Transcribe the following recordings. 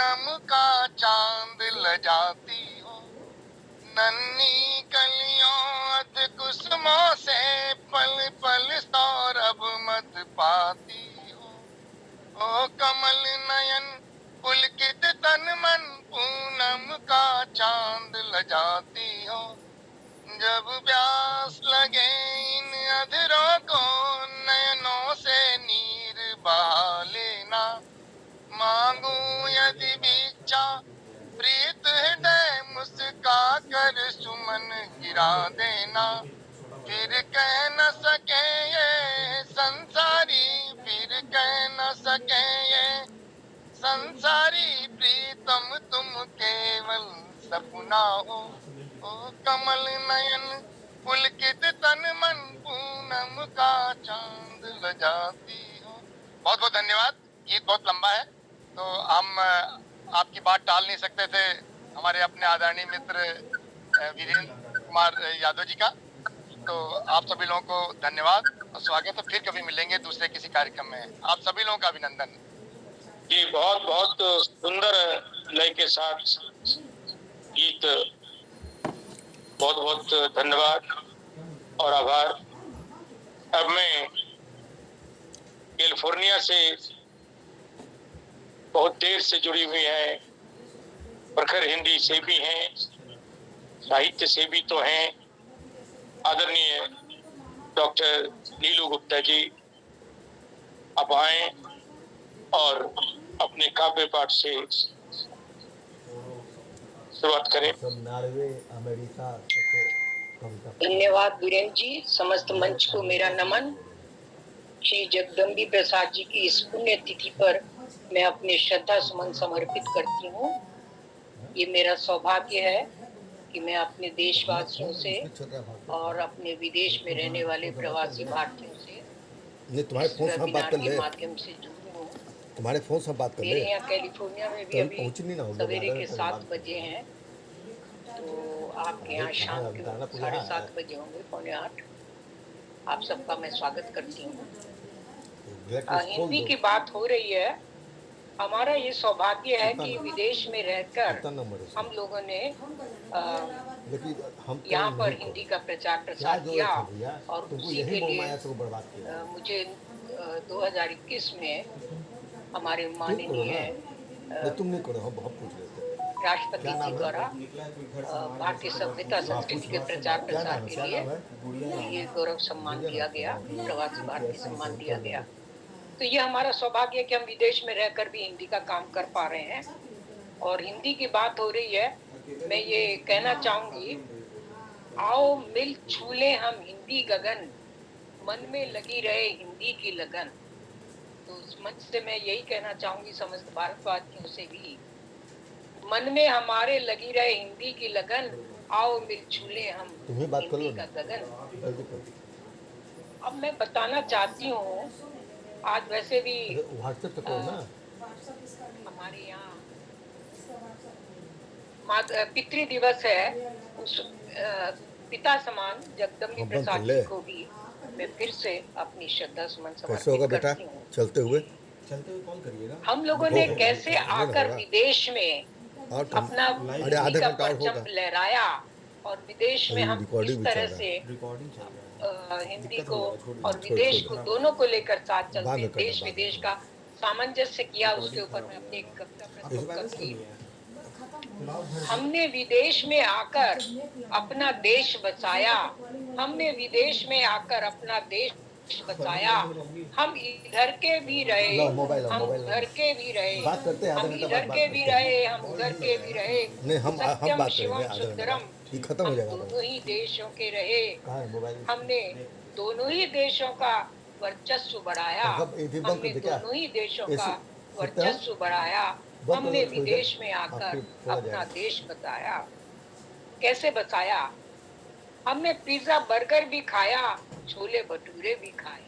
पूनम का चांद लजाती हो, नन्ही कलियों अध कुसुमों से पल पल सौरभ मत पाती हो। ओ कमल नयन पुलकित तन मन, पूनम का चांद लजाती हो। जब प्यास लगे इन अधरों को, नयनों से नीर बहा लेना। मांगू यदि भिक्षा प्रीत हृदय, मुस्का कर सुमन गिरा देना। फिर कह न सके ये संसारी, फिर कह न सके ये संसारी, प्रीतम तुम केवल सपना हो। ओ कमल नयन पुलकित तन मन, पूनम का चांद लजाती हो। बहुत बहुत धन्यवाद। गीत बहुत लंबा है तो हम आपकी बात टाल नहीं सकते थे, हमारे अपने आदरणीय मित्र वीरेंद्र कुमार यादव जी का। तो आप सभी लोगों को धन्यवाद और स्वागत है। फिर कभी मिलेंगे दूसरे किसी कार्यक्रम में। आप सभी लोगों का अभिनंदन जी। बहुत बहुत सुंदर लय के साथ गीत, बहुत बहुत धन्यवाद और आभार। अब मैं कैलिफोर्निया से बहुत देर से जुड़ी हुई हैं, प्रखर हिंदी से भी हैं, साहित्य से भी तो हैं, आदरणीय डॉक्टर नीलू गुप्ता जी, आप आए और अपने काव्य पाठ से शुरुआत करें। धन्यवाद वीरेंद्र जी। समस्त मंच को मेरा नमन। श्री जगदम्बी प्रसाद जी की इस पुण्य तिथि पर मैं अपने श्रद्धा सुमन समर्पित करती हूँ। ये मेरा सौभाग्य है कि मैं अपने देशवासियों से और अपने विदेश में रहने वाले प्रवासी भारतीयों से तुम्हारे फोन से बात कर ले, माध्यम से जुड़ी हूँ। तुम्हारे फोन से बात कर ले। मेरे यहाँ कैलिफोर्निया में भी अभी सवेरे के 7 बजे हैं, तो आपके यहाँ शाम के 7:30 बजे होंगे, 7:45। आप सबका मैं स्वागत करती हूँ। हिंदी की बात हो रही है। हमारा ये सौभाग्य है कि विदेश में रहकर हम लोगों ने यहाँ पर हिंदी का प्रचार प्रसार किया और उसी के लिए मुझे 2021 में हमारे माननीय राष्ट्रपति जी द्वारा भारतीय सभ्यता संस्कृति के प्रचार प्रसार के लिए ये गौरव सम्मान दिया गया, प्रवासी भारतीय सम्मान दिया गया। तो ये हमारा सौभाग्य है कि हम विदेश में रहकर भी हिंदी का काम कर पा रहे हैं। और हिंदी की बात हो रही है, मैं ये कहना चाहूंगी, आओ मिल छूले हम हिंदी गगन, मन में लगी रहे हिंदी की लगन। तो उस मंच से मैं यही कहना चाहूंगी समस्त भारतवासियों से भी, मन में हमारे लगी रहे हिंदी की लगन, आओ मिल छूले हम हिंदी का गगन। अब मैं बताना चाहती हूँ, आज वैसे भी हमारे यहाँ पितृ दिवस है। उस पिता समान जगदम्बी प्रसाद जी को भी मैं फिर से अपनी श्रद्धा सुमन समर्पित करती हूँ। चलते हुए कॉल करिएगा। हम लोगों ने कैसे आकर विदेश में अपना हिंदी का परचम लहराया और विदेश में हम इस तरह से हिंदी को और विदेश को दोनों को लेकर साथ चलते, देश विदेश का सामंजस्य किया, उसके ऊपर मैं अपनी कविता प्रस्तुत करती हूँ। हमने विदेश में आकर अपना देश बचाया, हमने विदेश में आकर अपना देश बचाया। हम इधर के भी रहे, हम उधर के भी रहे, हम इधर के भी रहे, हम उधर के भी रहे। सत्यम शिवम सुंदरम, हम दोनों ही देशों के रहे। हमने दोनों ही देशों का वर्चस्व बढ़ाया, हमने दोनों ही देशों का वर्चस्व बढ़ाया। हमने विदेश में आकर अपना देश बचाया। कैसे बचाया? हमने पिज्जा बर्गर भी खाया, छोले भटूरे भी खाए।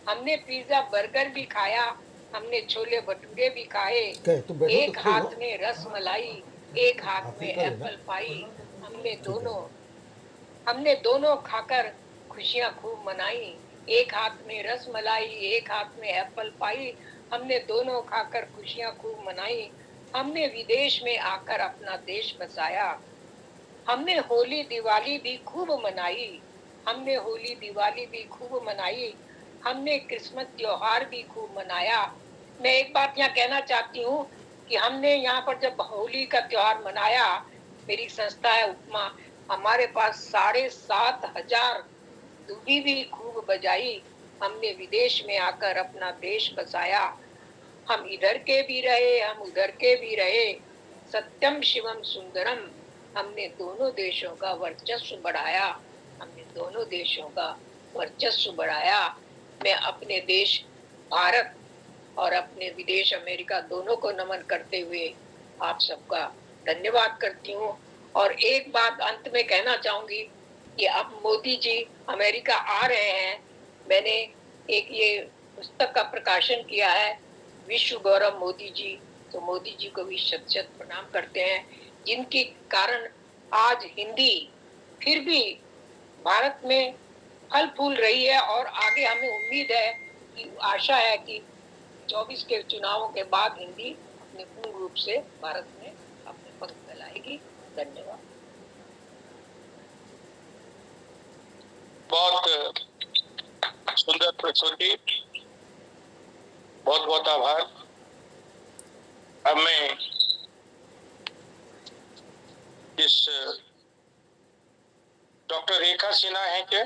हमने पिज्जा बर्गर भी खाया, हमने छोले भटूरे भी खाए। एक हाथ में रस मलाई, एक हाथ में एप्पल पाई। हमने दोनों खाकर खुशियां खूब मनाई। एक हाथ में रस मलाई, एक हाथ में एप्पल पाई। हमने दोनों खाकर खुशियां खूब मनाई। हमने विदेश में आकर अपना देश बसाया। हमने होली दिवाली भी खूब मनाई। हमने होली दिवाली भी खूब मनाई। हमने क्रिसमस त्योहार भी खूब मनाया। मैं एक बात यहाँ कहना चाहती हूँ कि हमने यहाँ पर जब होली का त्योहार मनाया, मेरी संस्था है उपमा, हमारे पास 7,500 दूबी भी खूब बजाई। हमने विदेश में आकर अपना देश बसाया। हम इधर के भी रहे, हम उधर के भी रहे। सत्यम शिवम सुंदरम, हमने दोनों देशों का वर्चस्व बढ़ाया। हमने दोनों देशों का वर्चस्व बढ़ाया। मैं अपने देश भारत और अपने विदेश अमेरिका दोनों को नमन करते हुए आप सबका धन्यवाद करती हूँ। और एक बात अंत में कहना चाहूंगी कि अब मोदी जी अमेरिका आ रहे हैं। मैंने एक ये पुस्तक का प्रकाशन किया है, विश्व गौरव मोदी जी। तो मोदी जी को भी शत शत प्रणाम करते हैं, जिनके कारण आज हिंदी फिर भी भारत में फल फूल रही है। और आगे हमें उम्मीद है कि आशा है कि 24 के चुनावों के बाद हिंदी अपने पूर्ण रूप से भारत में अपने पंख फैलाएगी। धन्यवाद। बहुत सुंदर प्रस्तुति, बहुत बहुत आभार। अब मैं इस डॉक्टर रेखा सिन्हा है क्या?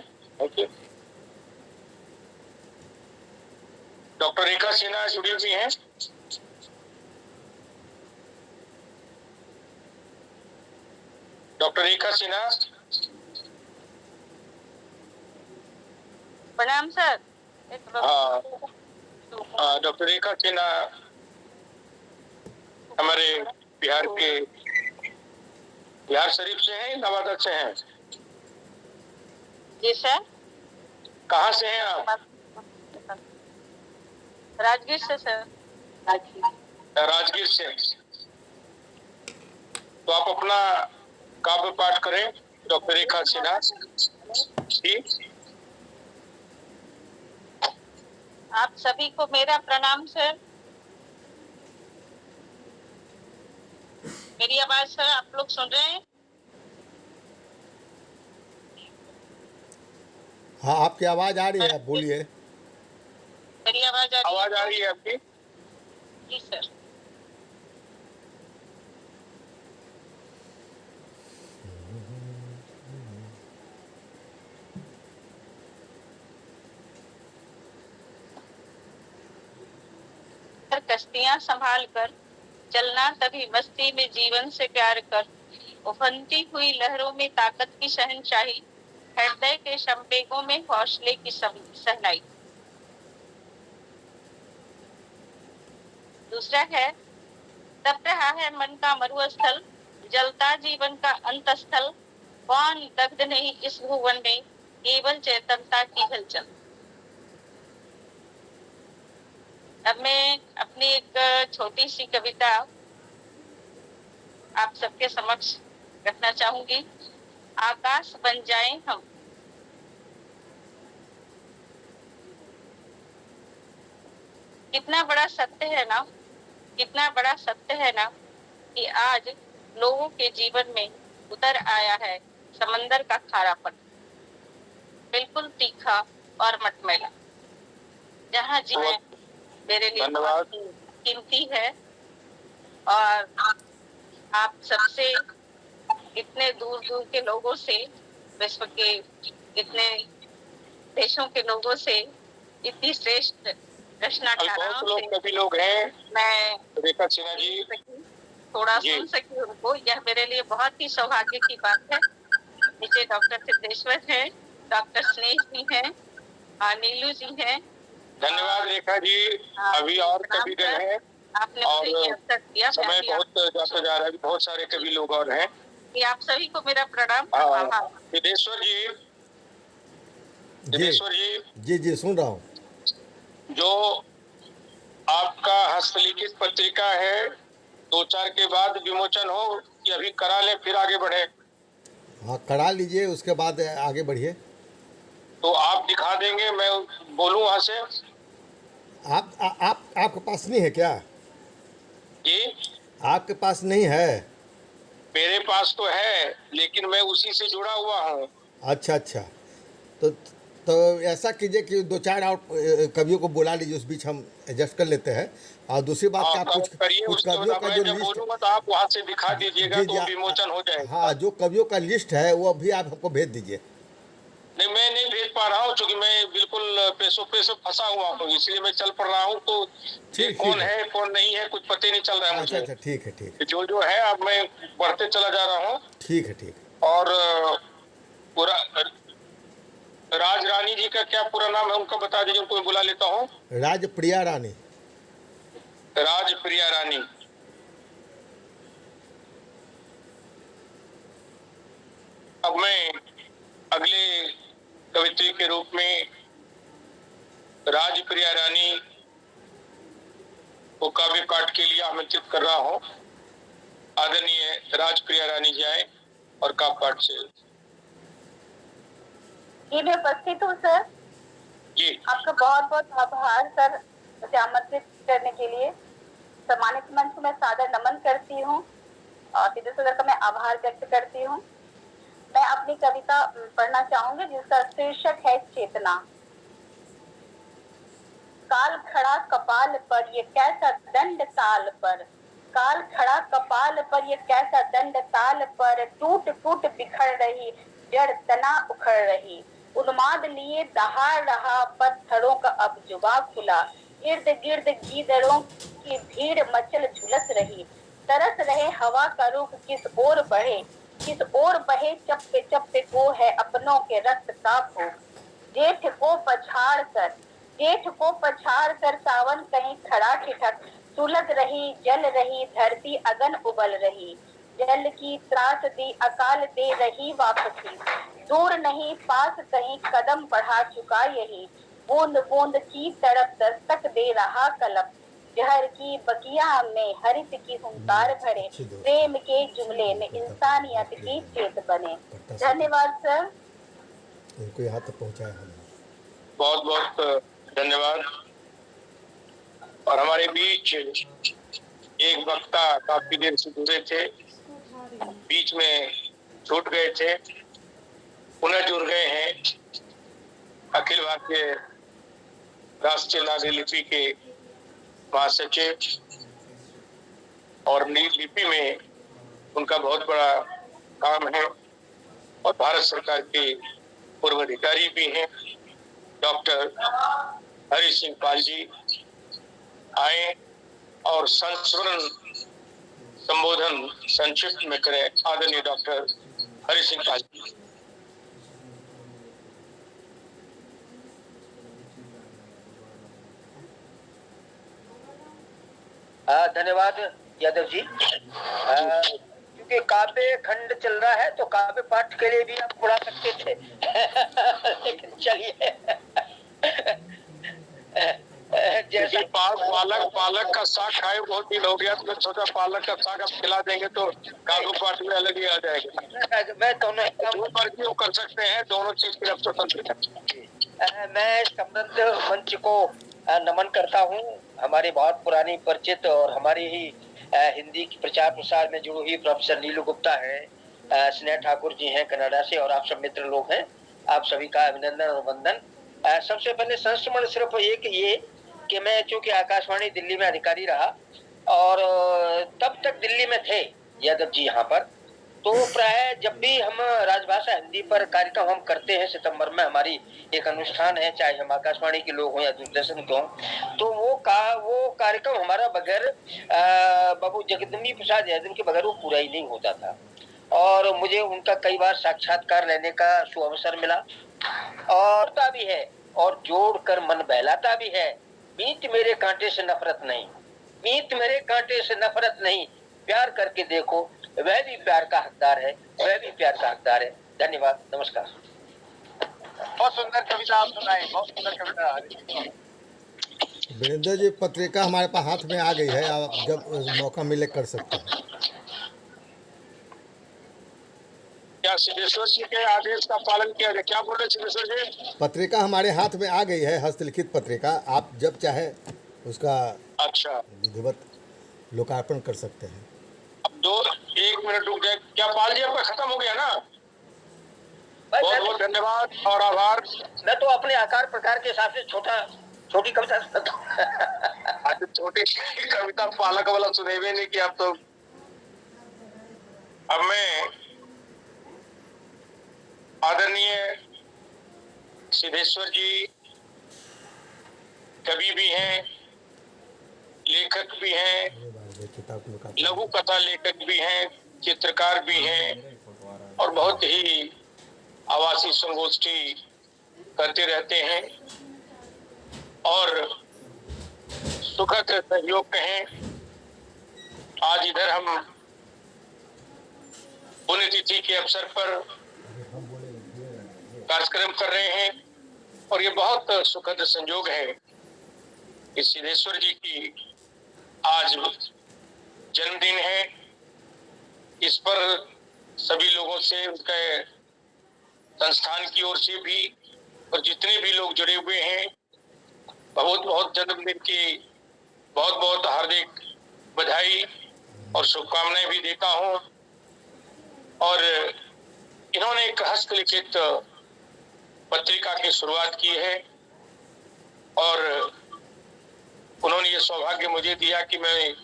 डॉक्टर रेखा सिन्हा जुड़ी हुई हैं। डॉक्टर रेखा सिन्हा, प्रणाम सर। हाँ, डॉक्टर रेखा सिन्हा हमारे बिहार के बिहार शरीफ से हैं, नवादा से हैं? जी सर। कहाँ से हैं आप? राजगीर से सर। राजगीर से। तो आप अपना काव्य पाठ करें डॉक्टर रेखा सिन्हा जी। आप सभी को मेरा प्रणाम सर। मेरी आवाज सर आप लोग सुन रहे हैं? हाँ, आपकी आवाज आ रही है, आप बोलिए। मेरी आवाज आ रही है आपकी? जी सर। कश्तियां संभाल कर चलना, तभी मस्ती में जीवन से प्यार कर। उफनती हुई लहरों में ताकत की शहंशाही, हृदय के संवेगों में हौसले की सहनाई। दूसरा है, तप रहा है मन का मरुस्थल, जलता जीवन का अंत स्थल। कौन दग्ध नहीं इस भुवन में, केवल चेतनता की हलचल। अब मैं अपनी एक छोटी सी कविता आप सबके समक्ष रखना चाहूंगी। आकाश बन जाएं हम। कितना बड़ा सत्य है ना, कितना बड़ा सत्य है ना कि आज लोगों के जीवन में उतर आया है समंदर का खारापन, बिल्कुल तीखा और मटमैला। जहाँ जीवन मेरे लिए बहुत कीमती है। और आप सबसे, इतने दूर दूर के लोगों से, विश्व के इतने देशों के लोगों से, इतनी श्रेष्ठ रचनाकारों से कभी लोग हैं, मैं रेखा सिन्हा जी थोड़ा सुन सकी उनको, यह मेरे लिए बहुत ही सौभाग्य की बात है। नीचे डॉक्टर सिद्धेश्वर हैं, डॉक्टर स्नेह जी हैं, नीलू जी हैं। धन्यवाद रेखा जी। अभी और कवि गण हैं आपने और मुझे ये अवसर दिया। समय बहुत जाता जा रहा है, बहुत सारे कवि लोग और हैं। आप सभी को मेरा प्रणाम। सिद्धेश्वर जी, जी जी सुन रहा हूँ। जो आपका हस्तलिखित पत्रिका है, 2-4 के बाद विमोचन हो कि अभी करा लें फिर आगे बढ़े? हाँ, करा लीजिए, उसके बाद आगे बढ़िए। तो आप दिखा देंगे, मैं बोलूं वहां से? आपके पास नहीं है क्या? जी, आपके पास नहीं है? मेरे पास तो है, लेकिन मैं उसी से जुड़ा हुआ हूँ। अच्छा अच्छा, तो तो ऐसा कीजिए कि दो चार और कवियों को बुला लीजिए, उस बीच हम एडजस्ट कर लेते हैं। और दूसरी बात हाँ, क्या, कुछ करिए। कुछ उसके कवियों बाद का मैं जो जब लिस्ट, बोलूंगा तो आप वहां से दिखा दीजिएगा, जी तो जी, वो विमोचन हो जाएगा। हाँ, जो कवियों का लिस्ट है वो अभी आप हमको भेज दीजिए। नहीं, मैं नहीं भेज पा रहा हूँ, क्योंकि मैं बिल्कुल पेशों पे से फंसा हुआ हूँ, इसलिए मैं चल पड़ रहा हूँ। तो ये ठीक कौन ठीक है कौन नहीं है कुछ पता ही नहीं चल रहा है अच्छा मुझे। अच्छा, ठीक है ठीक है जो है अब मैं बढ़ते चला जा रहा हूँ। ठीक है ठीक और पूरा राज रानी जी का क्या पूरा नाम है उनका बता दीजिए, उनको मैं बुला लेता हूँ। है। राजप्रिया रानी। राज प्रिया रानी। अब मैं अगले कवित्री के रूप में राज प्रिया रानी को काव्य पाठ के लिए आमंत्रित कर रहा हूँ। आदरणीय राज प्रिया रानी जी आए और काव्य पाठ से। जी मैं उपस्थित हूँ सर। जी, आपका बहुत बहुत आभार सर, मुझे आमंत्रित करने के लिए। सम्मानित मंच को मैं सादर नमन करती हूँ और सीधे सदर का मैं आभार व्यक्त करती हूँ। मैं अपनी कविता पढ़ना चाहूंगी जिसका शीर्षक है चेतना। काल खड़ा कपाल पर ये कैसा दंड ताल पर, काल खड़ा कपाल पर ये कैसा दंड ताल पर, टूट टूट बिखर रही जड़ तना उखड़ रही, उन्माद लिए दहाड़ रहा पत्थरों का अब जुबा खुला, इर्द गिर्द गीदड़ों की भीड़ मचल झुलस रही, तरस रहे हवा का रुख किस ओर बढ़े, किस ओर बहे चप्पे चप्पे को है अपनों के रक्त का भोग, जेठ को पछाड़ कर, जेठ को पछाड़ कर सावन कहीं खड़ा ठिठक, सुलग रही जल रही धरती अगन उबल रही, जल की त्रास दी अकाल दे रही वापसी, दूर नहीं पास कहीं कदम बढ़ा चुका यही, बूंद बूंद की तड़प दस्तक दे रहा कलप, जहर की बकिया में हरित की हुंकार भरे, प्रेम के जुमले में इंसानियत की चेत बने। धन्यवाद सर। इनको यहाँ तक पहुँचाया हमने। बहुत बहुत धन्यवाद। और हमारे बीच एक वक्ता काफी देर से जुड़े थे, बीच में छूट गए थे, पुनः जुड़ गए हैं। अखिल भारतीय राष्ट्रीय नागरी लिपि के महासचिव, और नील लिपि में उनका बहुत बड़ा काम है और भारत सरकार के पूर्व अधिकारी भी हैं। डॉक्टर हरि सिंह पाल जी आए और संस्मरण संबोधन संक्षिप्त में करें। आदरणीय डॉक्टर हरि सिंह पाल जी। धन्यवाद यादव जी। क्योंकि काव्य खंड चल रहा है तो काव्य पाठ के लिए भी आप पढ़ा सकते थे लेकिन चलिए जैसा पालक का साग खाए बहुत दिन हो गया, तो मैं सोचा पालक का साग आप खिला देंगे तो काव्य पाठ में अलग ही आ जाएगा। मैं दोनों कर सकते हैं, दोनों चीज की स्वतंत्रता। मैं संबंध मंच को नमन करता हूँ। हमारे बहुत पुरानी परिचित और हमारी ही हिंदी की प्रचार प्रसार में जुड़ी हुई प्रोफेसर नीलू गुप्ता है, स्नेह ठाकुर जी हैं कनाडा से, और आप सब मित्र लोग हैं। आप सभी का अभिनंदन और वंदन। सबसे पहले संस्मरण सिर्फ एक ये कि मैं चूंकि आकाशवाणी दिल्ली में अधिकारी रहा और तब तक दिल्ली में थे यादव जी यहाँ पर, तो प्राय जब भी हम राजभाषा हिंदी पर कार्यक्रम हम करते हैं, सितंबर में हमारी एक अनुष्ठान है, चाहे हम आकाशवाणी के लोग हों या दूरदर्शन के हों, तो वो कार्यक्रम हमारा बगैर बाबू जगदम्बी प्रसाद यादव के बगैर वो पूरा ही नहीं होता था। और मुझे उनका कई बार साक्षात्कार लेने का सुअवसर मिला और भी है, और जोड़ कर मन बहलाता भी है। मीत मेरे कांटे से नफरत नहीं, मीत मेरे कांटे से नफरत नहीं, प्यार करके देखो वह भी प्यार का हकदार है, वह भी प्यार का हकदार है। धन्यवाद, नमस्कार। बहुत सुंदर कविता आप सुनाए, बहुत सुंदर कविता। वीरेंद्र जी, पत्रिका हमारे पास हाथ में आ गई है, आप जब मौका मिले कर सकते हैं। क्या सिद्धेश्वर जी के आदेश का पालन किया जाए? क्या बोल रहे सिद्धेश्वर जी? पत्रिका हमारे हाथ में आ गई है, हस्तलिखित पत्रिका, आप जब चाहे उसका अच्छा विधिवत लोकार्पण कर सकते हैं। मिनट रुक जाए। क्या पाल जी आपका खत्म हो गया ना? भाई बहुत बहुत धन्यवाद और आभार। मैं तो अपने आकार प्रकार के हिसाब से छोटी कविता सुनाता हूं। आज छोटी कविता पालक वाला सुने हुए नहीं कि आप तो। अब मैं आदरणीय सिद्धेश्वर जी कवि भी हैं, लेखक भी हैं, लघु कथा लेखक भी हैं, चित्रकार भी हैं और बहुत ही आवासी संगोष्ठी करते रहते हैं और सुखद सहयोग कहें। आज इधर हम पुण्यतिथि के अवसर पर कार्यक्रम कर रहे हैं और ये बहुत सुखद संयोग है कि सिद्धेश्वर जी की आज जन्मदिन है। इस पर सभी लोगों से, उनके संस्थान की ओर से भी और जितने भी लोग जुड़े हुए हैं, बहुत बहुत जन्मदिन की बहुत बहुत हार्दिक बधाई और शुभकामनाएं भी देता हूं। और इन्होंने एक हस्तलिखित पत्रिका की शुरुआत की है और उन्होंने ये सौभाग्य मुझे दिया कि मैं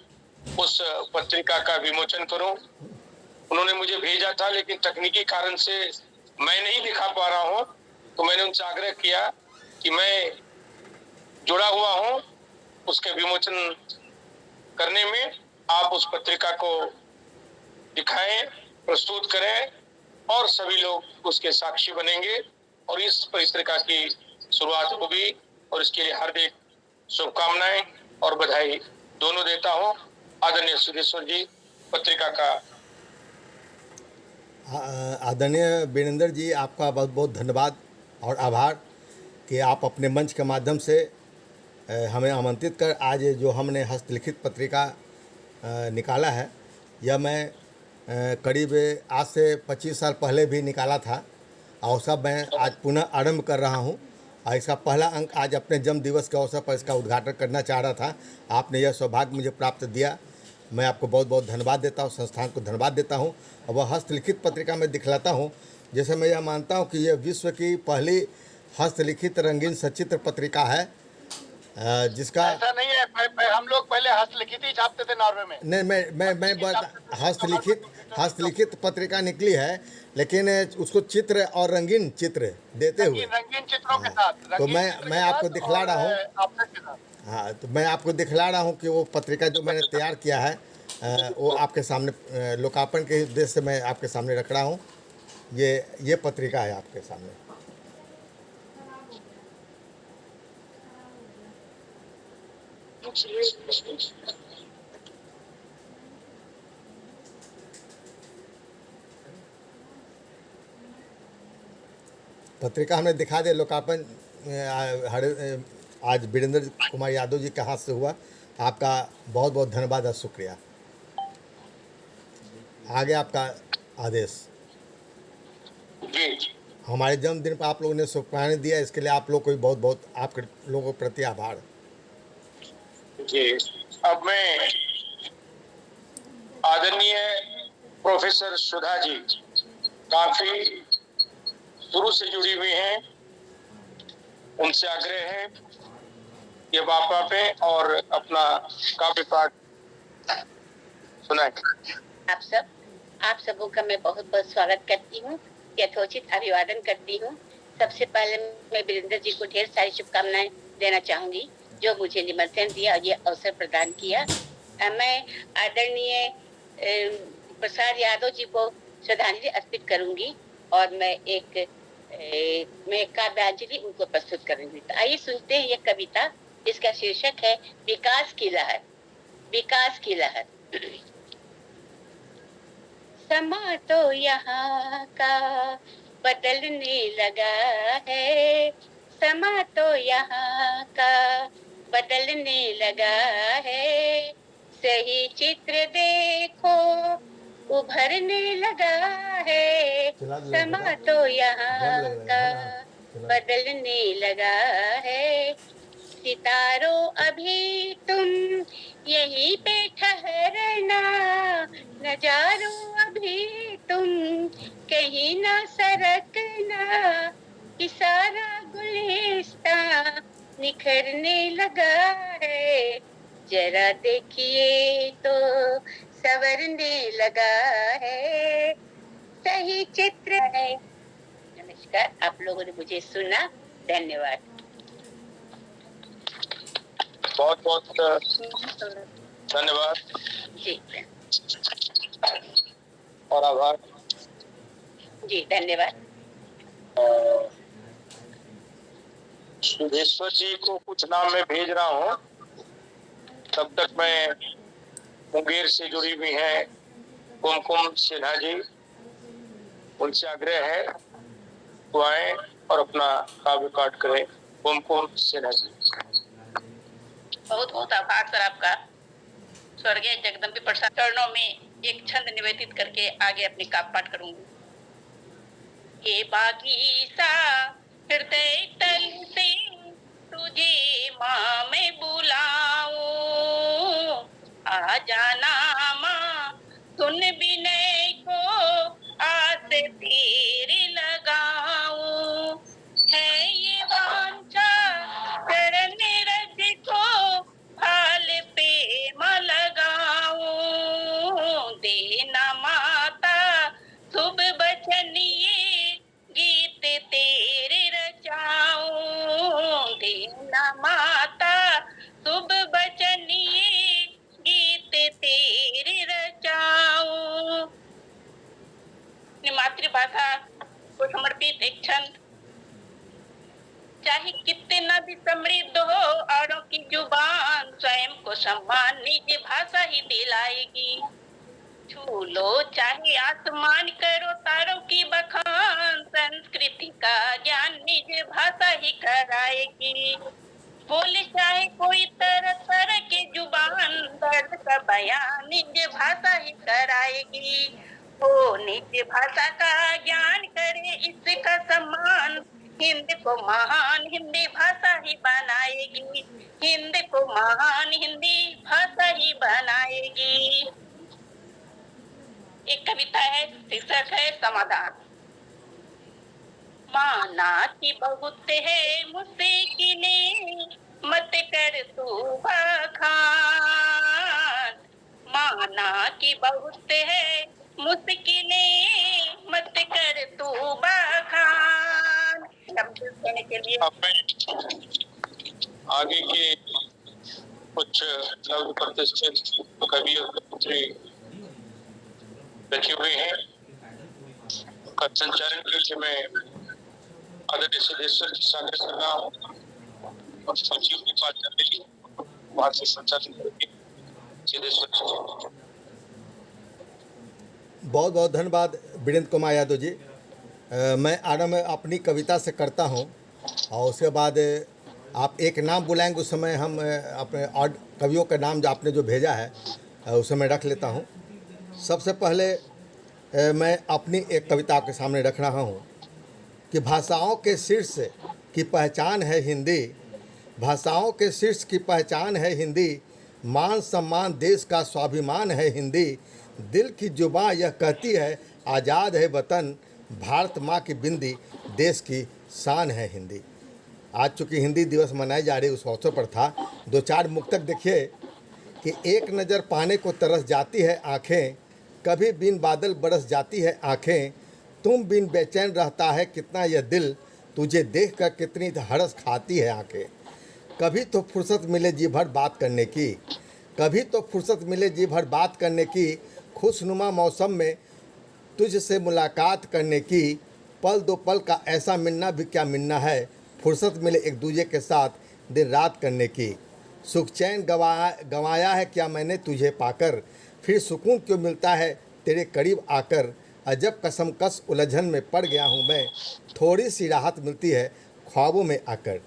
उस पत्रिका का विमोचन करूं। उन्होंने मुझे भेजा था लेकिन तकनीकी कारण से मैं नहीं दिखा पा रहा हूं, तो मैंने उनसे आग्रह किया कि मैं जुड़ा हुआ हूं उसके विमोचन करने में। आप उस पत्रिका को दिखाएं, प्रस्तुत करें और सभी लोग उसके साक्षी बनेंगे और इस पत्रिका की शुरुआत होगी और इसके लिए हार्दिक शुभकामनाएं और बधाई दोनों देता हूं। आदरणीय सिद्धेश्वर जी पत्रिका का। आदरणीय वीरेंद्र जी, आपका बहुत बहुत धन्यवाद और आभार कि आप अपने मंच के माध्यम से हमें आमंत्रित कर आज जो हमने हस्तलिखित पत्रिका निकाला है, यह मैं करीब आज से 25 साल पहले भी निकाला था और सब मैं आज पुनः आरंभ कर रहा हूं। और इसका पहला अंक आज अपने जन्म दिवस के अवसर पर इसका उद्घाटन करना चाह रहा था। आपने यह सौभाग्य मुझे प्राप्त दिया, मैं आपको बहुत बहुत धन्यवाद देता हूं, संस्थान को धन्यवाद देता हूं। और वह हस्तलिखित पत्रिका में दिखलाता हूं, जैसे मैं यह मानता हूं कि यह विश्व की पहली हस्तलिखित रंगीन सचित्र पत्रिका है जिसका। ऐसा नहीं है, हम लोग पहले हस्तलिखित ही छापते थे नॉर्वे में। नहीं, मैं हस्तलिखित पत्रिका निकली है, लेकिन उसको चित्र और रंगीन चित्र देते हुए रंगीन चित्रों के साथ। तो मैं आपको दिखला रहा हूँ। हाँ, तो मैं आपको दिखला रहा हूँ कि वो पत्रिका जो मैंने तैयार किया है वो आपके सामने लोकार्पण के उद्देश्य से मैं आपके सामने रख रहा हूँ। ये पत्रिका है आपके सामने। पत्रिका हमें दिखा दे। लोकार्पण आज वीरेंद्र कुमार यादव जी के हाथ से हुआ। आपका बहुत बहुत धन्यवाद और शुक्रिया। आगे आपका आदेश। हमारे जन्मदिन पर आप लोगों ने शुभकामनाएं दिया, इसके लिए आप लोग को भी बहुत बहुत आपके लोगों के प्रति आभार जी। अब मैं आदरणीय प्रोफेसर सुधा जी काफी शुरू से जुड़ी हुई हैं, उनसे आग्रह है ये वापा पे और अपना काव्य पाठ सुनाएं। आप सबों का मैं बहुत बहुत स्वागत करती हूँ, यथोचित अभिवादन करती हूँ। सबसे पहले मैं वीरेंद्र जी को ढेर सारी शुभकामनाएं देना चाहूंगी जो मुझे निमंत्रण दिया और ये अवसर प्रदान किया। मैं आदरणीय प्रसाद यादव जी को श्रद्धांजलि अर्पित करूंगी और मैं काव्यांजलि उनको प्रस्तुत करूंगी। तो आइए सुनते हैं ये कविता, जिसका शीर्षक है विकास की लहर। विकास की लहर। समा तो यहाँ का बदलने लगा है, समा तो यहाँ का बदलने लगा है, सही चित्र देखो उभरने लगा है, समा तो यहाँ का बदलने लगा है, सितारों अभी तुम यहीं पे ठहरना, नजारों अभी कहीं ना सरकना कि सारा गुलिस्तां निखरने लगा है, जरा देखिए तो संवरने लगा है, सही चित्र है। नमस्कार, आप लोगों ने मुझे सुना, धन्यवाद। बहुत बहुत धन्यवाद जी और आभार। जी धन्यवाद। सुधेश्वर जी को कुछ नाम मैं भेज रहा हूँ, तब तक मैं मुंगेर से जुड़ी हुई हैं कुमकुम सिन्हा जी, उनसे आग्रह है तो आए और अपना काव्य पाठ करें। कुमकुम सिन्हा जी। बहुत बहुत आभार सर आपका। स्वर्गीय जगदम्बी प्रसाद चरणों में एक छंद निवेदित करके आगे अपनी काव्य पाठ करूंगी। ये बागीचा हृदय तल से तुझे माँ मैं बुलाऊं, आ जाना माँ सुन विनय को आस तेरी लगाऊं, है ये वांछा चरण रज को भाल पे मैं लगाऊं, देना माता शुभ बचनिए गीत तेरे रचाऊं, देना माता शुभ बचनिए गीत तेरे रचाऊं। अपनी मातृभाषा को समर्पित एक छंद। चाहे कितना भी समृद्ध हो औरों की जुबान, स्वयं को सम्मान निज भाषा ही दिलाएगी। छू लो चाहे आसमान, करो तारों की बखान, संस्कृति का ज्ञान निज भाषा ही कराएगी। बोले चाहे कोई तरह तरह की जुबान, दर्द का बयान निज भाषा ही कराएगी। वो निज भाषा का ज्ञान करे इसका सम्मान, हिंद को महान हिंदी भाषा ही बनाएगी, हिंद को महान हिंदी भाषा ही बनाएगी। एक कविता है, शीर्षक है समाधान। माना कि बहुत है मुश्किलें, मत कर तू बखान, माना कि बहुत है मुश्किलें, मत कर तू बखान। कहने के लिए आगे के कुछ नव प्रतिष्ठित कवि और कवित्री रखे हुए हैं, उनका संचालन के लिए मैं आदरणीय सिद्धेश्वर जी से आग्रह कर रहा हूँ और सचिव के पास जाने की वहां से संचालन करेंगे सिद्धेश्वर जी। बहुत बहुत धन्यवाद वीरेंद्र कुमार यादव जी। मैं आरंभ अपनी कविता से करता हूं और उसके बाद आप एक नाम बुलाएंगे, उस समय हम अपने और कवियों का नाम जो आपने जो भेजा है उसे मैं रख लेता हूं। सबसे पहले मैं अपनी एक कविता आपके सामने रख रहा हूं कि भाषाओं के शीर्ष की पहचान है हिंदी, भाषाओं के शीर्ष की पहचान है हिंदी, मान सम्मान देश का स्वाभिमान है हिंदी, दिल की जुबां यह कहती है आज़ाद है वतन, भारत माँ की बिंदी देश की शान है हिंदी। आज चूँकि हिंदी दिवस मनाई जा रही उस अवसर पर था, दो चार मुक्तक देखिए कि एक नज़र पाने को तरस जाती है आँखें, कभी बिन बादल बरस जाती है आँखें, तुम बिन बेचैन रहता है कितना यह दिल, तुझे देखकर कितनी हरस खाती है आँखें। कभी तो फुर्सत मिले जी भर बात करने की, कभी तो फुर्सत मिले जी भर बात करने की, खुशनुमा मौसम में तुझसे मुलाकात करने की, पल दो पल का ऐसा मिलना भी क्या मिलना है, फुर्सत मिले एक दूजे के साथ दिन रात करने की। सुख चैन गंवाया है क्या मैंने तुझे पाकर, फिर सुकून क्यों मिलता है तेरे करीब आकर, अजब कसमकस उलझन में पड़ गया हूँ मैं, थोड़ी सी राहत मिलती है ख्वाबों में आकर।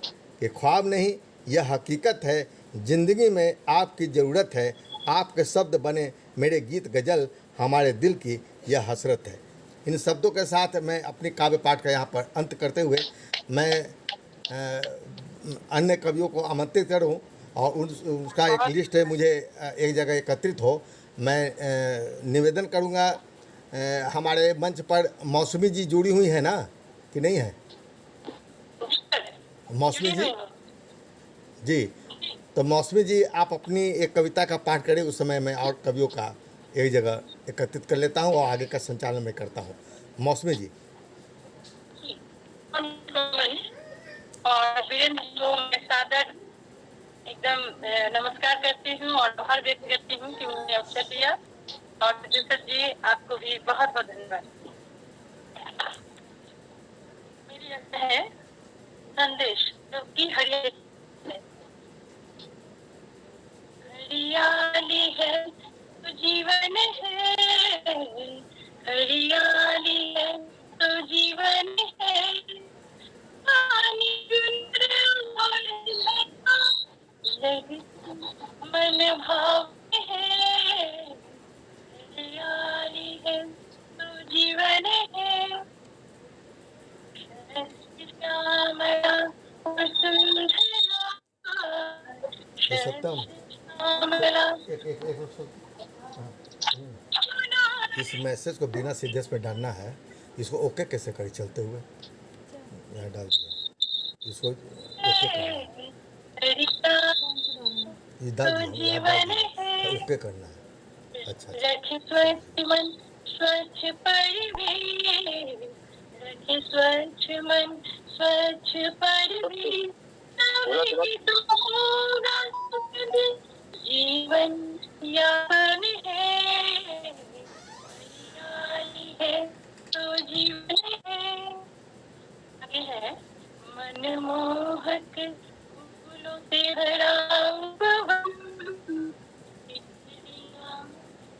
ये ख्वाब नहीं यह हकीकत है, ज़िंदगी में आपकी ज़रूरत है, आपके शब्द बने मेरे गीत गज़ल, हमारे दिल की यह हसरत है। इन शब्दों के साथ मैं अपनी काव्य पाठ का यहाँ पर अंत करते हुए मैं अन्य कवियों को आमंत्रित करूँ और उसका एक लिस्ट है, मुझे एक जगह एकत्रित हो। मैं निवेदन करूँगा हमारे मंच पर मौसमी जी जुड़ी हुई है ना कि नहीं है? मौसमी जी जी, तो मौसमी जी आप अपनी एक कविता का पाठ करें, उस समय मैं और कवियों का एक जगह एकत्रित कर लेता हूँ और आगे का संचालन मैं करता हूँ। मौसमी जी। और वीरेंद्र को मैं सादर एकदम नमस्कार करती हूँ और आभार व्यक्त करती हूँ कि उन्होंने अवसर दिया। और प्रोफेसर जी आपको भी बहुत बहुत धन्यवाद। मेरी है संदेश कि हरियाली है तो जीवन है, हरियाली है तो जीवन है, पानी मन भाव है, हरियाली है तो जीवन है, श्यामला इस मैसेज को बिना सीधे पे डालना है, इसको ओके कैसे करें चलते हुए, यहाँ डाल दिया, इसको ओके करना है, ये डाल दिया, ओके करना है। अच्छा स्वच्छ मन स्वच्छ परिवेश, स्वच्छ मन स्वच्छ परिवेश, जीवन यापन है, हरियाली है तो जीवन है, मनमोहक फूलों से भरा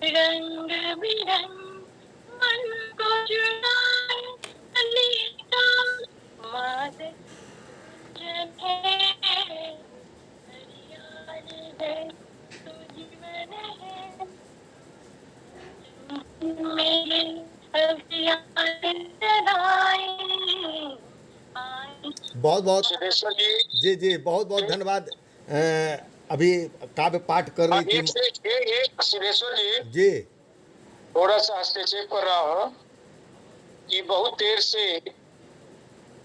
रंग बिरंग मन को चुराए मादक जन है, हरियाली है तो जीवन है, मेरे बहुत बहुत जी जी बहुत बहुत धन्यवाद। अभी काव्य पाठ कर रही थी सिद्धेश्वर जी, थोड़ा सा हस्तक्षेप कर रहा हूँ कि बहुत देर से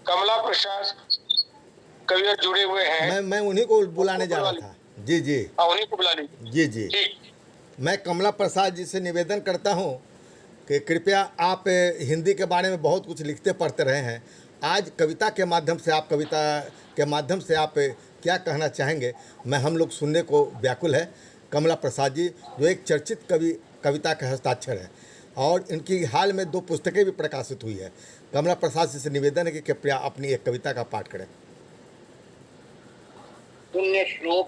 कमला प्रसाद कवियर जुड़े हुए हैं। मैं उन्हीं को बुलाने जा रहा था। जी जी उन्हीं को बुला लीजिए। जी जी ठीक। मैं कमला प्रसाद जी से निवेदन करता हूँ कि कृपया आप हिंदी के बारे में बहुत कुछ लिखते पढ़ते रहे हैं, आज कविता के माध्यम से आप क्या कहना चाहेंगे? मैं हम लोग सुनने को व्याकुल है। कमला प्रसाद जी जो एक चर्चित कविता के हस्ताक्षर है और इनकी हाल में 2 पुस्तकें भी प्रकाशित हुई है। कमला प्रसाद जी से निवेदन है कि कृपया अपनी एक कविता का पाठ करें। पुण्य श्लोक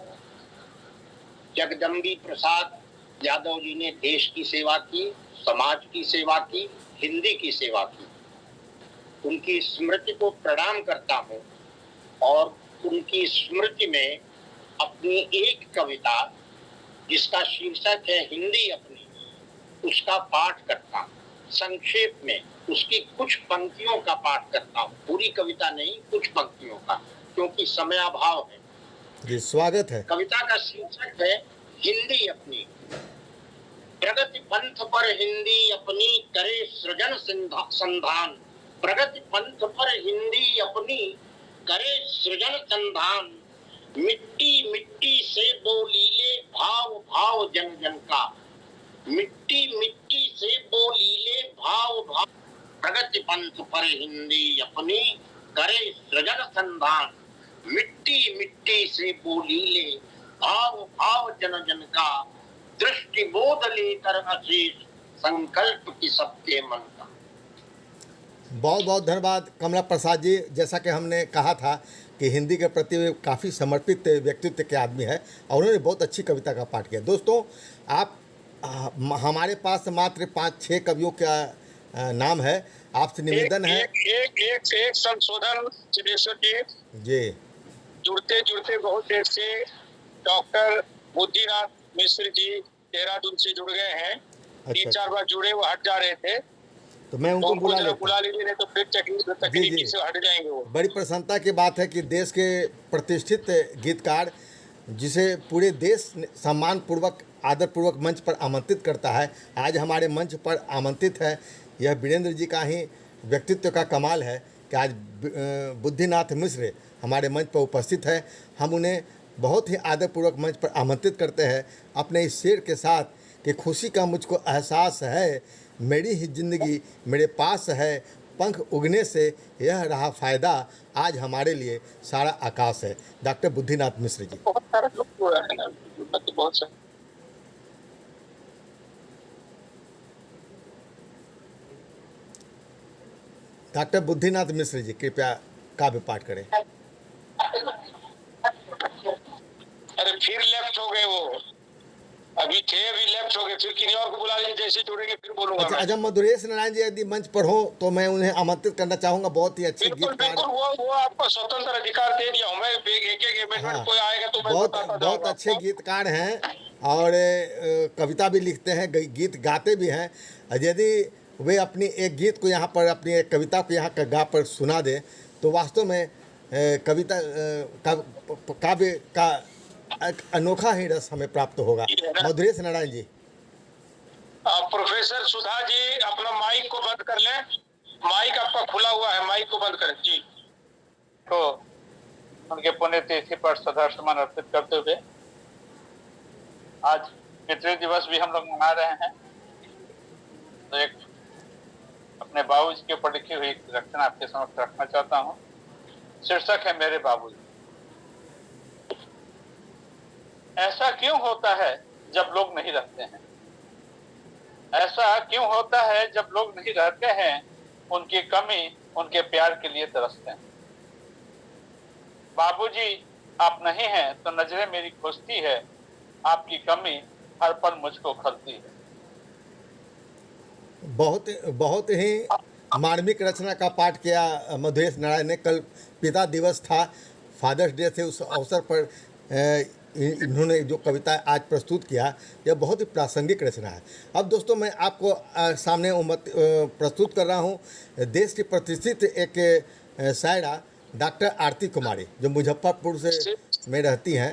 जगदम्बी प्रसाद यादव जी ने देश की सेवा की, समाज की सेवा की, हिंदी की सेवा की। उनकी स्मृति को प्रणाम करता हूँ और उनकी स्मृति में अपनी एक कविता जिसका शीर्षक है हिंदी अपनी, उसका पाठ करता हूँ। संक्षेप में उसकी कुछ पंक्तियों का पाठ करता हूँ, पूरी कविता नहीं, कुछ पंक्तियों का, क्योंकि समय अभाव है। जी स्वागत है। कविता का शीर्षक है हिंदी अपनी। प्रगति पंथ पर हिंदी अपनी करे सृजन संधान, प्रगति पंथ पर हिंदी अपनी करे सृजन संधान, मिट्टी मिट्टी से बोलीले भाव भाव जन जन का, मिट्टी मिट्टी से बोलीले भाव भाव, प्रगति पंथ पर हिंदी अपनी करे सृजन संधान, मिट्टी मिट्टी से बोलीले भाव भाव जन जन का, दृष्टि बोध लेकर अशीष संकल्प की सबके मन का। बहुत बहुत धन्यवाद कमला प्रसाद जी। जैसा कि हमने कहा था कि हिंदी के प्रति काफ़ी समर्पित व्यक्तित्व के आदमी है और उन्होंने बहुत अच्छी कविता का पाठ किया। दोस्तों आप हमारे पास मात्र 5-6 कवियों का नाम है, आपसे निवेदन है एक संशोधन सिद्धेश्वर जी। जुड़ते जुड़ते बहुत देर से डॉक्टर बुद्धिनाथ मिश्र जी देहरादून से जुड़ गए हैं। 3-4 बार जुड़े, वो हट जा रहे थे, तो मैं उनको बुला लीजिए, नहीं तो फिर तकनीकी से हट जाएंगे वो। बड़ी प्रसन्नता की बात है कि देश के प्रतिष्ठित गीतकार जिसे पूरे देश सम्मान पूर्वक आदरपूर्वक मंच पर आमंत्रित करता है। आज हमारे मंच पर आमंत्रित है, यह वीरेंद्र जी का ही व्यक्तित्व का कमाल है कि आज बुद्धिनाथ मिश्र हमारे मंच पर उपस्थित है। हम उन्हें बहुत ही आदरपूर्वक मंच पर आमंत्रित करते हैं अपने इस शेर के साथ कि खुशी का मुझको एहसास है, मेरी ही ज़िंदगी मेरे पास है, पंख उगने से यह रहा फ़ायदा, आज हमारे लिए सारा आकाश है। डॉक्टर बुद्धिनाथ मिश्र जी। बहुत सारे लोग हुआ है ना, बहुत सारे। डॉक्टर बुद्धिनाथ मिश्र जी कृपया काव्य पाठ करें। अरे फिर लेफ्ट हो गए वो, अभी थे अभी लेफ्ट हो गए, फिर किन्हीं और को बुला लीजिए, जैसे जुड़ेंगे फिर बोलूंगा। अच्छा, जब मधुरेश नारायण जी यदि मंच पर हो तो मैं उन्हें आमंत्रित करना चाहूंगा। बहुत ही अच्छे बिल्कुल गीतकार। बिल्कुल, वो आपको स्वतंत्र अधिकार दे दिया हूं मैं, एक इवेंट कोई आएगा तो मैं बताता बहुत जाऊंगा अच्छे आपको। गीतकार हैं और कविता भी लिखते हैं, गीत गाते भी हैं। यदि वे अपनी एक गीत को यहाँ पर, अपनी एक कविता को यहाँ गा पर सुना दे तो वास्तव में कविता काव्य का एक अनोखा ही रस हमें प्राप्त होगा। मधुरेश नारायण जी। प्रोफेसर सुधा जी अपना माइक को बंद कर लें, माइक आपका खुला हुआ है, माइक को बंद करें जी। तो उनके पुण्यतिथि पर श्रद्धासुमन अर्पित करते हुए आज पितृ दिवस भी हम लोग मना रहे हैं, तो एक अपने बाबूजी के ऊपर लिखी हुई रचना आपके समक्ष रखना चाहता हूँ। शीर्षक है मेरे बाबूजी। ऐसा क्यों होता है जब लोग नहीं रहते हैं, ऐसा क्यों होता है जब लोग नहीं रहते हैं, उनकी कमी उनके प्यार के लिए तरसते हैं। बाबूजी आप नहीं हैं तो नजरें मेरी खोजती है, आपकी कमी हर पल मुझको खलती है। बहुत ही मार्मिक रचना का पाठ किया मधुरेश नारायण ने। कल पिता दिवस था, फादर्स डे थे, उस अवसर पर इन्होंने जो कविता आज प्रस्तुत किया, यह बहुत ही प्रासंगिक रचना है। अब दोस्तों मैं आपको सामने प्रस्तुत कर रहा हूँ देश की प्रतिष्ठित एक शायरा डॉक्टर आरती कुमारी, जो मुजफ्फरपुर से में रहती हैं।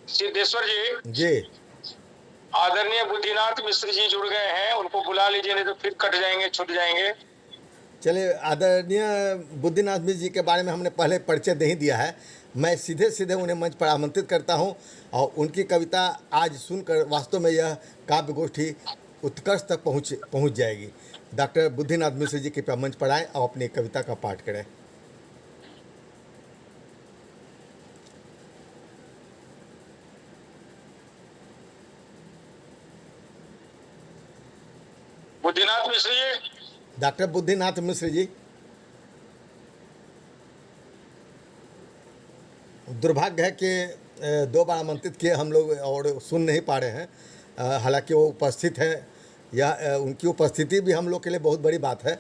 सिद्धेश्वर जी, आदरणीय बुद्धिनाथ मिश्र जी जुड़ गए हैं, उनको बुला लीजिए, नहीं तो फिर कट जाएंगे, छूट जाएंगे। चलिए, आदरणीय बुद्धिनाथ मिश्र जी के बारे में हमने पहले परिचय नहीं दिया है, मैं सीधे सीधे उन्हें मंच पर आमंत्रित करता हूं और उनकी कविता आज सुनकर वास्तव में यह काव्य गोष्ठी उत्कर्ष तक पहुंच जाएगी। डॉक्टर बुद्धिनाथ मिश्र जी कृपया मंच पर आएँ और अपनी कविता का पाठ करें। बुद्धिनाथ मिश्र जी। डॉक्टर बुद्धिनाथ मिश्र जी, दुर्भाग्य है कि 2 बार आमंत्रित किए हम लोग और सुन नहीं पा रहे हैं। हालांकि वो उपस्थित हैं, या उनकी उपस्थिति भी हम लोग के लिए बहुत बड़ी बात है।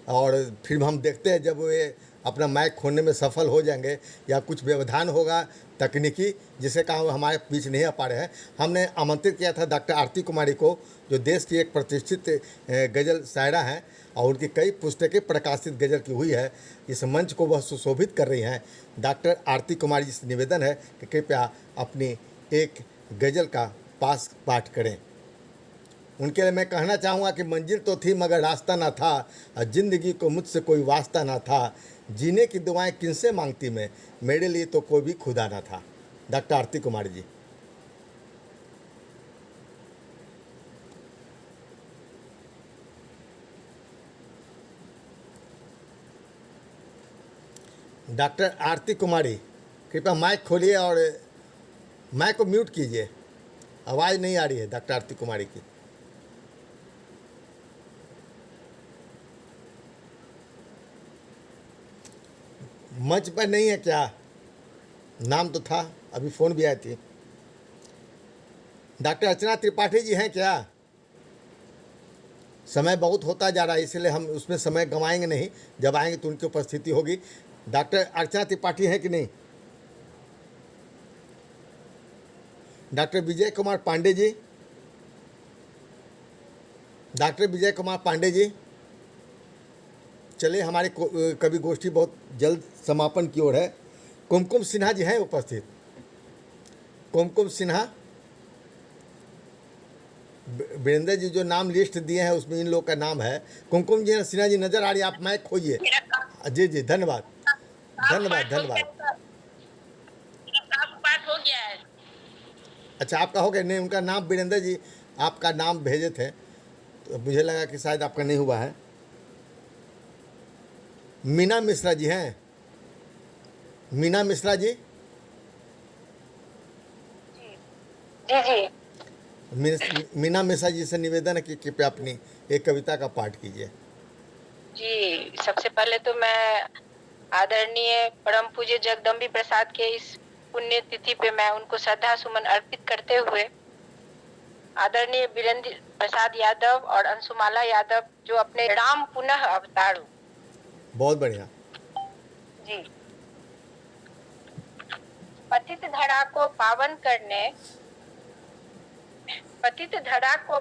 और फिर हम देखते हैं जब वे अपना माइक खोलने में सफल हो जाएंगे या कुछ व्यवधान होगा तकनीकी, जिसे कारण हमारे बीच नहीं आ पा रहे हैं। हमने आमंत्रित किया था डॉक्टर आरती कुमारी को, जो देश की एक प्रतिष्ठित गज़ल शायरा हैं और उनकी कई पुस्तकें प्रकाशित गज़ल की हुई है। इस मंच को वह सुशोभित कर रही हैं। डॉक्टर आरती कुमारी जी से निवेदन है कि कृपया अपनी एक गज़ल का पाठ करें। उनके लिए मैं कहना चाहूँगा कि मंजिल तो थी मगर रास्ता ना था, और ज़िंदगी को मुझसे कोई वास्ता ना था, जीने की दुआएं किनसे मांगती मैं, मेरे लिए तो कोई भी खुदा ना था। डॉक्टर आरती कुमारी जी। डॉक्टर आरती कुमारी कृपया माइक खोलिए और माइक को म्यूट कीजिए, आवाज़ नहीं आ रही है डॉक्टर आरती कुमारी की। मंच पर नहीं है क्या? नाम तो था, अभी फ़ोन भी आई थी। डॉक्टर अर्चना त्रिपाठी जी हैं क्या? समय बहुत होता जा रहा है, इसलिए हम उसमें समय गंवाएंगे नहीं, जब आएंगे तो उनकी उपस्थिति होगी। डॉक्टर अर्चना त्रिपाठी हैं कि नहीं? Doctor Vijay Kumar Pandey ji, doctor Vijay Kumar Pandey ji. चलिए, हमारी कवि गोष्ठी बहुत जल्द समापन की ओर है। कुमकुम सिन्हा जी हैं उपस्थित? कुमकुम सिन्हा, वीरेंद्र जी जो नाम लिस्ट दिए हैं उसमें इन लोग का नाम है। कुमकुम जी, सिन्हा जी नज़र आ रही है, आप माइक खोजिए। जी जी, धन्यवाद धन्यवाद धन्यवाद। पाठ हो गया है। अच्छा, आपका हो गया? नहीं, उनका नाम वीरेंद्र जी आपका नाम भेजे थे, तो मुझे लगा कि शायद आपका नहीं हुआ है। मीना मिश्रा जी हैं? मीना मिश्रा जी? जी जी। मीना मिश्रा जी से निवेदन है कि कृपया अपनी एक कविता का पाठ कीजिए। जी, सबसे पहले तो मैं आदरणीय परम पूज्य जगदम्बी प्रसाद के इस पुण्य तिथि पे मैं उनको श्रद्धा सुमन अर्पित करते हुए आदरणीय वीरेंद्र प्रसाद यादव और अंशुमाला यादव जो अपने राम पुनः अवतार। बहुत बढ़िया जी। पतित धरा को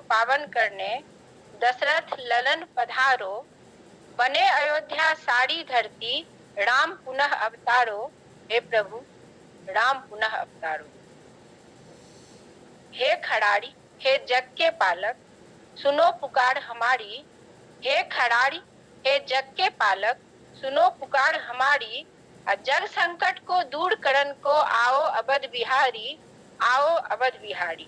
पावन करने दशरथ ललन पधारो, बने अयोध्या सारी धरती, राम पुनः अवतारो। हे प्रभु, राम पुनः अवतारो। हे खड़ारी, हे जग के पालक, सुनो पुकार हमारी। हे खड़ारी, हे जग के पालक, सुनो पुकार हमारी। जग संकट को दूर करन को आओ अवध बिहारी, आओ अवध बिहारी।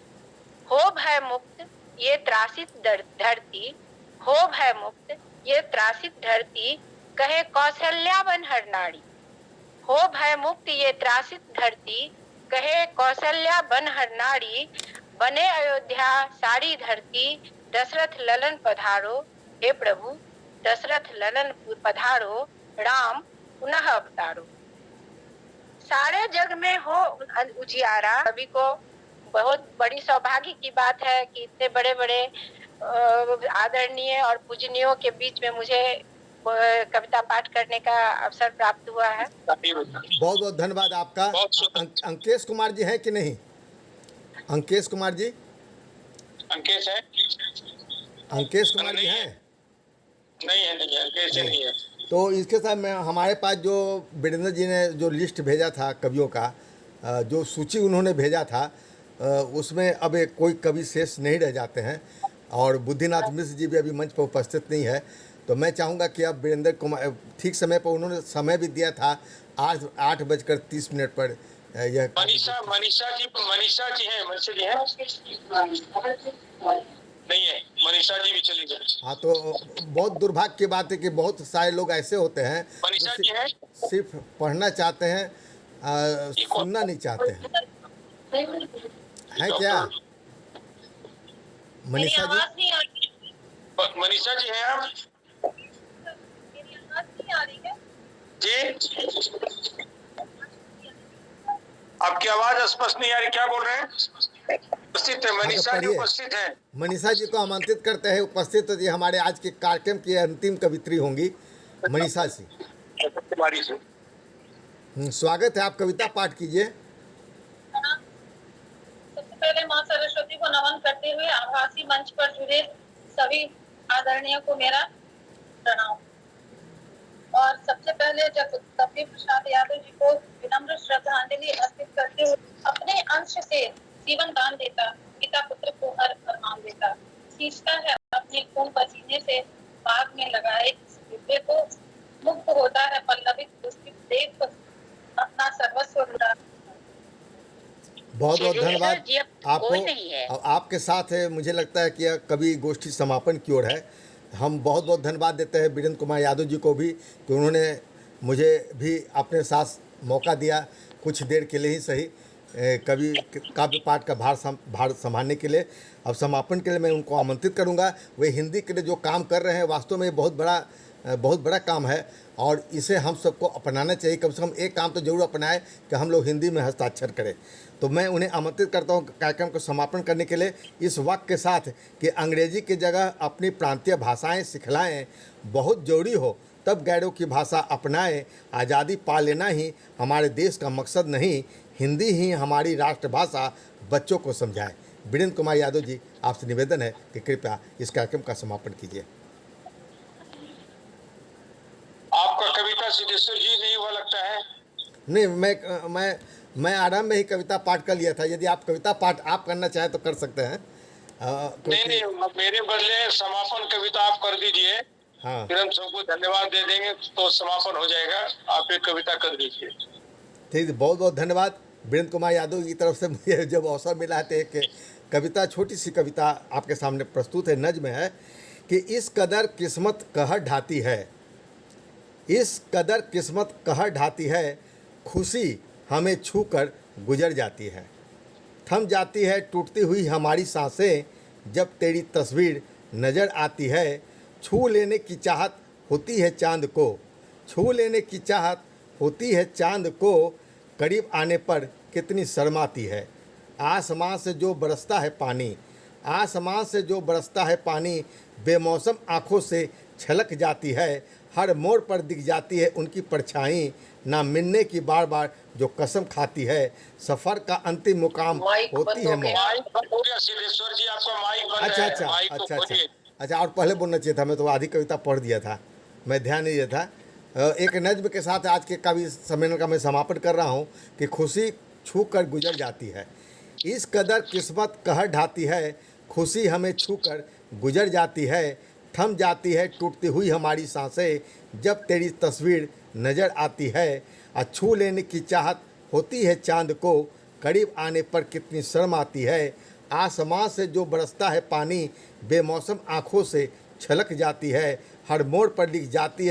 हो भय मुक्त ये त्रासित धरती, हो भय मुक्त ये त्रासित धरती, कहे कौशल्या बन हर नारी। हो भय मुक्त ये त्रासित धरती, कहे कौशल्या बन हर नारी। बने अयोध्या सारी धरती, दशरथ ललन पधारो। हे प्रभु, दशरथ ललन पधारो, राम पुनः अवतारो। सारे जग में हो उजियारा। सभी को बहुत बड़ी सौभाग्य की बात है कि इतने बड़े बड़े आदरणीय और पूजनीयों के बीच में मुझे कविता पाठ करने का अवसर प्राप्त हुआ है। बहुत बहुत धन्यवाद आपका। अंकेश कुमार जी हैं कि नहीं? अंकेश कुमार जी? अंकेश है? अंकेश कुमार जी हैं? नहीं है, नहीं है, अंकेश नहीं है। तो इसके साथ में हमारे पास जो वीरेंद्र जी ने जो लिस्ट भेजा था कवियों का, जो सूची उन्होंने भेजा था, उसमें अब कोई कवि शेष नहीं रह जाते हैं और बुद्धिनाथ मिश्र जी भी अभी मंच पर उपस्थित नहीं है। तो मैं चाहूँगा कि अब वीरेंद्र कुमार ठीक समय पर, उन्होंने समय भी दिया था 8:30 पर यह मनीषा जी हैं? नहीं है, मनीषा जी भी चली गई। हाँ, तो बहुत दुर्भाग्य की बात है कि बहुत सारे लोग ऐसे होते हैं मनीषा जी हैं? सिर्फ पढ़ना चाहते हैं, सुनना नहीं चाहते हैं। है क्या मनीषा जी? मनीषा जी हैं आप? जी, आपकी आवाज स्पष्ट नहीं आ रही, क्या बोल रहे हैं? उपस्थित है मनीषा जी, उपस्थित है। मनीषा जी को आमंत्रित करते हैं, उपस्थित जी हमारे आज के कार्यक्रम की अंतिम कवित्री होंगी मनीषा जी। स्वागत है, आप कविता पाठ कीजिए। सबसे पहले माँ सरस्वती को नमन करते हुए आभासी मंच पर जुड़े सभी आदरणीय को मेरा प्रणाम। और सबसे पहले जगदम्बी प्रसाद यादव जी को विनम्र श्रद्धांजलि अर्पित करते हुए अपने अंश से जीवन दान देता पिता पुत्र को हर फरमान देता, सींचता है अपने खून पसीने से बाग में लगाए इस दिव्य को, मुक्त होता है पल्लवित उसकी देख अपना सर्वस्व लुटा। बहुत बहुत धन्यवाद आपको। आपके साथ मुझे लगता है कि कवि गोष्ठी समापन की ओर है। हम बहुत बहुत धन्यवाद देते हैं वीरेंद्र कुमार यादव जी को भी कि उन्होंने मुझे भी अपने साथ मौका दिया, कुछ देर के लिए ही सही, कवि काव्य पाठ का भार संभालने के लिए। अब समापन के लिए मैं उनको आमंत्रित करूंगा। वे हिंदी के लिए जो काम कर रहे हैं वास्तव में बहुत बड़ा काम है और इसे हम सबको अपनाना चाहिए। कम से कम एक काम तो जरूर अपनाएं कि हम लोग हिंदी में हस्ताक्षर करें। तो मैं उन्हें आमंत्रित करता हूं कार्यक्रम को समापन करने के लिए इस वाक्य के साथ कि अंग्रेजी की जगह अपनी प्रांतीय भाषाएं सिखलाएं, बहुत जरूरी हो तब गैरों की भाषा अपनाएं। आज़ादी पा लेना ही हमारे देश का मकसद नहीं, हिंदी ही हमारी राष्ट्रभाषा, बच्चों को समझाएं। वीरेंद्र कुमार यादव जी, आपसे निवेदन है कि कृपया इस कार्यक्रम का समापन कीजिए। आपका कविता सिद्धेश्वर जी नहीं हुआ लगता है? नहीं, मैं आरंभ में ही कविता पाठ कर लिया था। यदि आप कविता पाठ आप करना चाहें तो कर सकते हैं। नहीं, मेरे बदले समापन कविता आप कर दीजिए। हाँ, फिर हम सबको धन्यवाद दे देंगे तो समापन हो जाएगा। आप एक कविता कर दीजिए। ठीक है, बहुत बहुत धन्यवाद। वीरेंद्र कुमार यादव की तरफ से मुझे जब अवसर मिला है एक कविता, छोटी सी कविता आपके सामने प्रस्तुत है। नज्म है कि इस कदर किस्मत कहर ढाती है, इस कदर किस्मत कहर ढाती है, खुशी हमें छू कर गुजर जाती है। थम जाती है टूटती हुई हमारी सांसें, जब तेरी तस्वीर नज़र आती है। छू लेने की चाहत होती है चाँद को, छू लेने की चाहत होती है चाँद को, करीब आने पर कितनी शर्म आती है। आसमां से जो बरसता है पानी, आसमां से जो बरसता है पानी, बेमौसम आँखों से छलक जाती है। हर मोड़ पर दिख जाती है उनकी परछाई, ना मिलने की बार बार जो कसम खाती है। सफ़र का अंतिम मुकाम होती है मौत। सिद्धेश्वर जी, आपका माइक बंद अच्छा है। अच्छा माइक को अच्छा अच्छा खोलिए। अच्छा, और पहले बोलना चाहिए था, मैं तो आधी कविता पढ़ दिया था, मैं ध्यान नहीं दिया था। एक नज्म के साथ आज के कवि सम्मेलन का मैं समापन कर रहा हूँ कि खुशी छू कर गुजर जाती है। इस कदर किस्मत कहर ढाती है, खुशी हमें छू कर गुजर जाती है। थम जाती है टूटती हुई हमारी सांसें, जब तेरी तस्वीर नज़र आती है। छू लेने की चाहत होती है चाँद को, करीब आने पर कितनी शर्म आती है। आसमां से जो बरसता है पानी, बेमौसम आँखों से छलक जाती है। हर मोड़ पर दिख जाती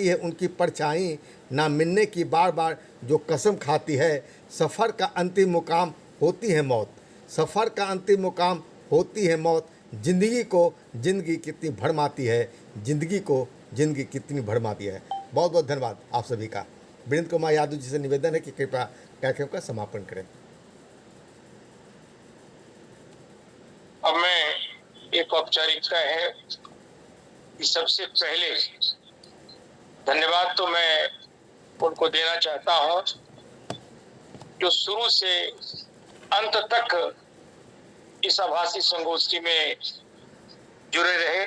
है उनकी परछाई, ना मिलने की बार बार जो कसम खाती है। सफ़र का अंतिम मुकाम होती है मौत, सफ़र का अंतिम मुकाम होती है मौत। ज़िंदगी कितनी भरमाती है, ज़िंदगी कितनी भरमाती है। बहुत बहुत धन्यवाद आप सभी का। वीरेंद्र कुमार यादव जी से निवेदन है कि कृपया कार्यक्रम का समापन करें। अब मैं एक औपचारिकता है कि सबसे पहले धन्यवाद तो मैं उनको देना चाहता हूं जो शुरू से अंत तक इस आभासी संगोष्ठी में जुड़े रहे।